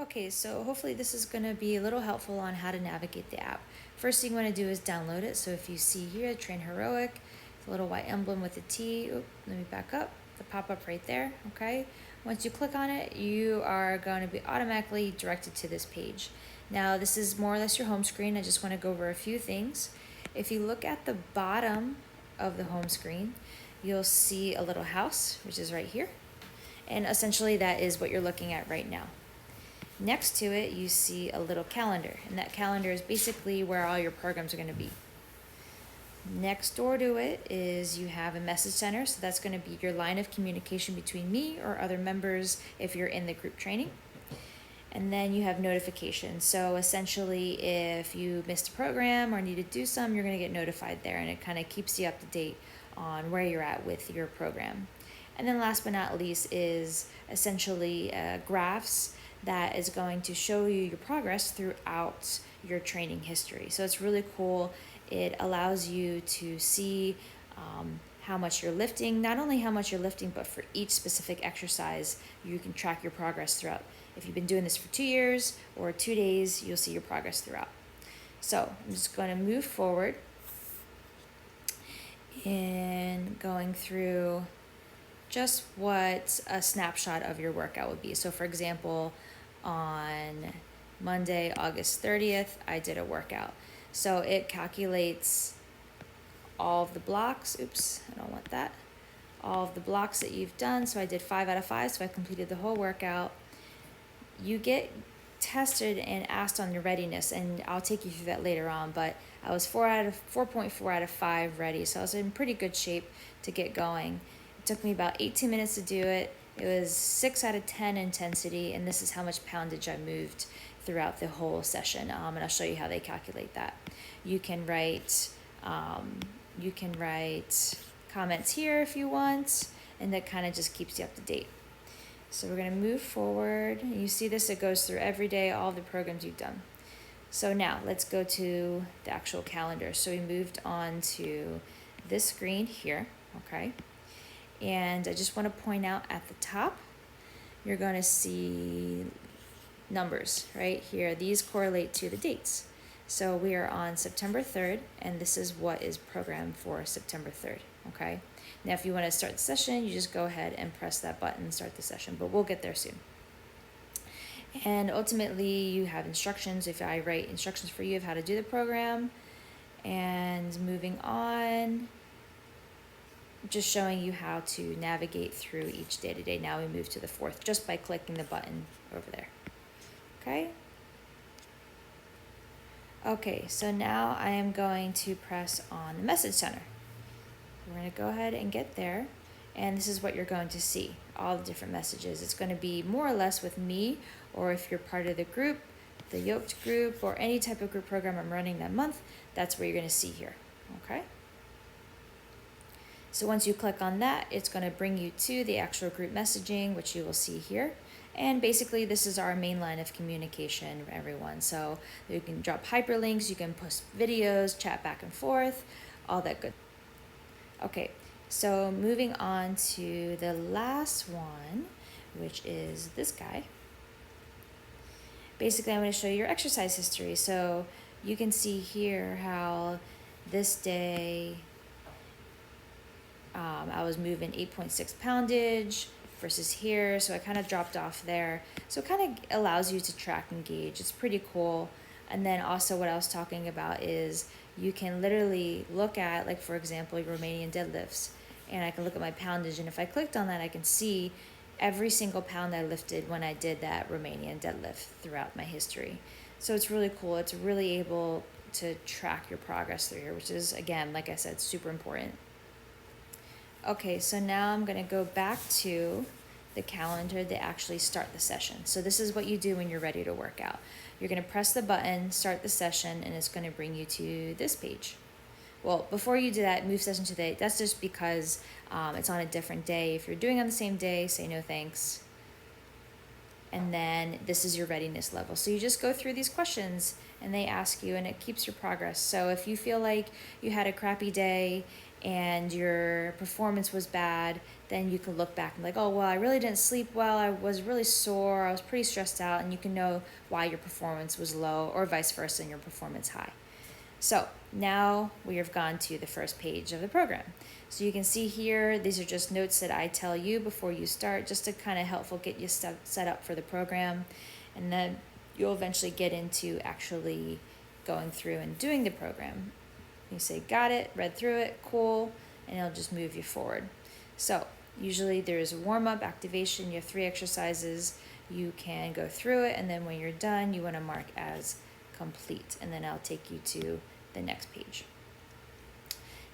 Okay, so hopefully this is going to be a little helpful on how to navigate the app. First thing you want to do is download it. So if you see here, Train Heroic, the little white emblem with the T. Oop, let me back up. The pop-up right there, okay? Once you click on it, you are going to be automatically directed to this page. Now, this is more or less your home screen. I just want to go over a few things. If you look at the bottom of the home screen, you'll see a little house, which is right here. And essentially that is what you're looking at right now. Next to it, you see a little calendar, and that calendar is basically where all your programs are going to be. Next door to it is you have a message center, so that's going to be your line of communication between me or other members if you're in the group training. And then you have notifications. So essentially, if you missed a program or need to do some, you're going to get notified there, and it kind of keeps you up to date on where you're at with your program. And then last but not least is essentially graphs that is going to show you your progress throughout your training history. So it's really cool. It allows you to see how much you're lifting, not only how much you're lifting, but for each specific exercise, you can track your progress throughout. If you've been doing this for 2 years or 2 days, you'll see your progress throughout. So I'm just going to move forward and going through just what a snapshot of your workout would be. So for example, on Monday, August 30th, I did a workout. So it calculates all of the blocks. Oops, I don't want that. All of the blocks that you've done. So I did 5 out of 5, so I completed the whole workout. You get tested and asked on your readiness, and I'll take you through that later on, but I was 4.4 out of 5 ready, so I was in pretty good shape to get going. It took me about 18 minutes to do it. It was 6 out of 10 intensity, and this is how much poundage I moved throughout the whole session. And I'll show you how they calculate that. You can write comments here if you want, and that kind of just keeps you up to date. So we're going to move forward. You see this, it goes through every day, all the programs you've done. So now let's go to the actual calendar. So we moved on to this screen here, okay? And I just want to point out at the top, you're going to see numbers right here. These correlate to the dates. So we are on September 3rd, and this is what is programmed for September 3rd, okay? Now, if you want to start the session, you just go ahead and press that button and start the session, but we'll get there soon. And ultimately, you have instructions. If I write instructions for you of how to do the program, and moving on, just showing you how to navigate through each day-to-day. Now we move to the 4th just by clicking the button over there. Okay? Okay, so now I am going to press on the message center. We're going to go ahead and get there, and this is what you're going to see, all the different messages. It's going to be more or less with me, or if you're part of the group, the yoked group, or any type of group program I'm running that month, that's what you're going to see here, okay? So once you click on that, it's going to bring you to the actual group messaging, which you will see here. And basically, this is our main line of communication for everyone. So you can drop hyperlinks, you can post videos, chat back and forth, all that good. Okay, so moving on to the last one, which is this guy. Basically, I'm going to show you your exercise history. So you can see here how this day I was moving 8.6 poundage versus here, so I kind of dropped off there. So it kind of allows you to track and gauge. It's pretty cool. And then also what I was talking about is you can literally look at, like for example, Romanian deadlifts, and I can look at my poundage, and if I clicked on that, I can see every single pound I lifted when I did that Romanian deadlift throughout my history. So it's really cool. It's really able to track your progress through here, which is, again, like I said, super important. Okay, so now I'm going to go back to the calendar to actually start the session. So this is what you do when you're ready to work out. You're going to press the button, start the session, and it's going to bring you to this page. Well, before you do that, move session today. That's just because it's on a different day. If you're doing it on the same day, say no thanks. And then this is your readiness level. So you just go through these questions and they ask you, and it keeps your progress. So if you feel like you had a crappy day and your performance was bad, then you can look back and like, oh, well, I really didn't sleep well, I was really sore, I was pretty stressed out, and you can know why your performance was low, or vice versa, and your performance high. So now we have gone to the first page of the program. So you can see here, these are just notes that I tell you before you start, just to kind of helpful get you set up for the program. And then you'll eventually get into actually going through and doing the program. You say, got it, read through it, cool, and it'll just move you forward. So usually there's a warm-up, activation, you have 3 exercises, you can go through it, and then when you're done, you want to mark as complete, and then I'll take you to the next page.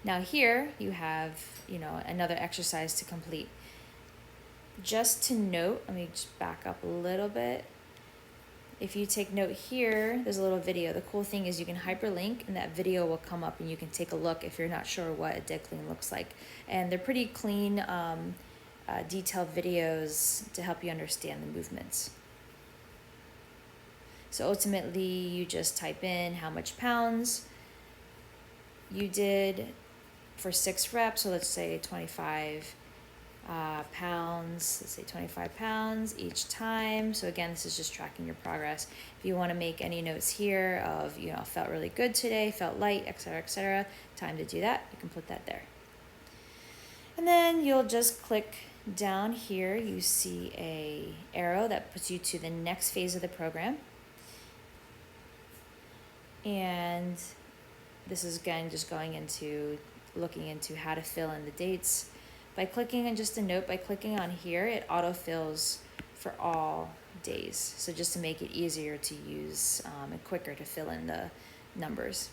Now here you have, another exercise to complete. Just to note, let me just back up a little bit. If you take note here, there's a little video. The cool thing is you can hyperlink and that video will come up and you can take a look if you're not sure what a dead clean looks like. And they're pretty clean, detailed videos to help you understand the movements. So ultimately you just type in how much pounds you did for 6 reps. So let's say 25 pounds, let's say 25 pounds each time. So again, this is just tracking your progress. If you want to make any notes here of, felt really good today, felt light, etc., time to do that, you can put that there. And then you'll just click down here. You see a arrow that puts you to the next phase of the program. And this is again just looking into how to fill in the dates. By clicking on just a note, by clicking on here, it autofills for all days. So just to make it easier to use and quicker to fill in the numbers.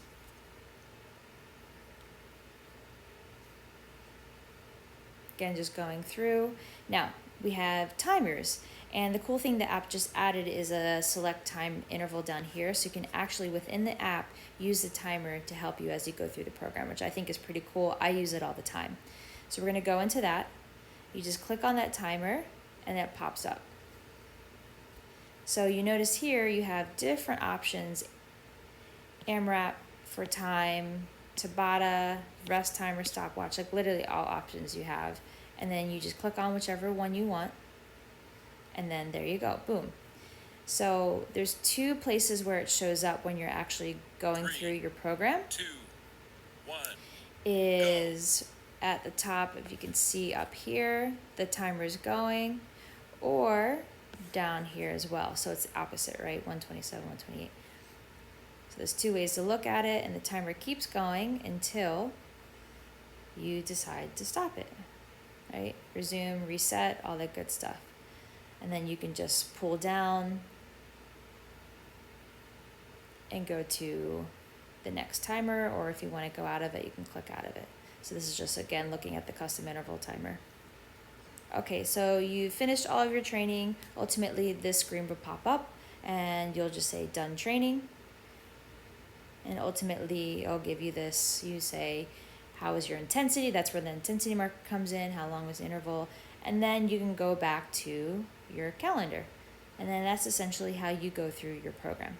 Again, just going through. Now, we have timers. And the cool thing the app just added is a select time interval down here. So you can actually, within the app, use the timer to help you as you go through the program, which I think is pretty cool. I use it all the time. So we're going to go into that. You just click on that timer and that pops up. So you notice here you have different options. AMRAP for time, Tabata, rest timer, stopwatch, like literally all options you have. And then you just click on whichever one you want. And then there you go, boom. So there's 2 places where it shows up when you're actually going through your program. 2, 1, is go. At the top, if you can see up here, the timer's going, or down here as well. So it's the opposite, right? 127, 128. So there's 2 ways to look at it, and the timer keeps going until you decide to stop it, right? Resume, reset, all that good stuff. And then you can just pull down and go to the next timer, or if you want to go out of it, you can click out of it. So this is just, again, looking at the custom interval timer. Okay, so you finished all of your training. Ultimately, this screen will pop up, and you'll just say done training. And ultimately, it'll give you this. You say, how was your intensity? That's where the intensity marker comes in. How long was the interval? And then you can go back to your calendar. And then that's essentially how you go through your program.